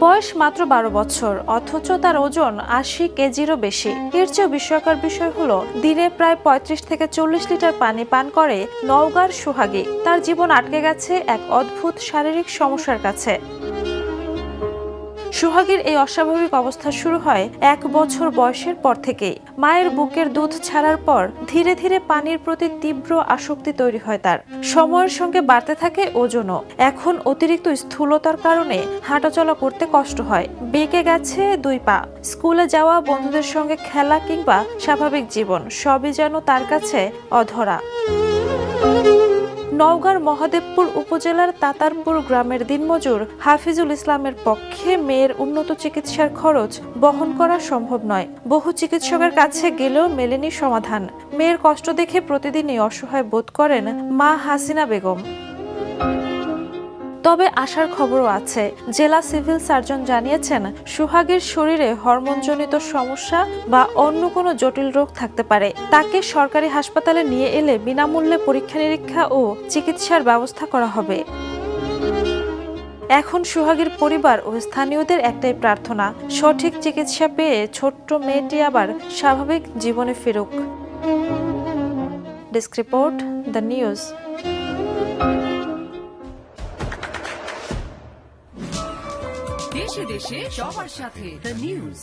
বয়স মাত্র ১২ বছর, অথচ তার ওজন ৮০ কেজিরও বেশি। এর চেয়েও বিস্ময়কর বিষয় হলো দিনে প্রায় ৩৫ থেকে ৪০ লিটার পানি পান করে নওগাঁর সোহাগী। তার জীবন আটকে গেছে এক অদ্ভুত শারীরিক সমস্যার কাছে। সোহাগীর এই অস্বাভাবিক অবস্থা শুরু হয় ১ বছর বয়সের পর থেকেই। মায়ের বুকের দুধ ছাড়ার পর ধীরে ধীরে পানির প্রতি তীব্র আসক্তি তৈরি হয় তার। সময়ের সঙ্গে বাড়তে থাকে ওজনও। এখন অতিরিক্ত স্থূলতার কারণে হাঁটাচলা করতে কষ্ট হয়। বেঁকে গেছে ২ পা। স্কুলে যাওয়া, বন্ধুদের সঙ্গে খেলা কিংবা স্বাভাবিক জীবন সবই যেন তার কাছে অধরা। নওগাঁর মহাদেবপুর উপজেলার তাতারপুর গ্রামের দিনমজুর হাফিজুল ইসলামের পক্ষে মেয়ের উন্নত চিকিৎসার খরচ বহন করা সম্ভব নয়। বহু চিকিৎসকের কাছে গেলেও মেলেনি সমাধান। মেয়ের কষ্ট দেখে প্রতিদিনই অসহায় বোধ করেন মা হাসিনা বেগম। তবে আশার খবরও আছে। জেলা সিভিল সার্জন জানিয়েছেন, সোহাগীর শরীরে হরমোনজনিত সমস্যা বা অন্য কোনো জটিল রোগ থাকতে পারে। তাকে সরকারি হাসপাতালে নিয়ে এলে বিনামূল্যে পরীক্ষা নিরীক্ষা ও চিকিৎসার ব্যবস্থা করা হবে। এখন সোহাগীর পরিবার ও স্থানীয়দের একটাই প্রার্থনা, সঠিক চিকিৎসা পেয়ে ছোট্ট মেয়েটি আবার স্বাভাবিক জীবনে ফিরুক। Desk report, the news. দেশে দেশে সবার সাথে দ্য নিউজ।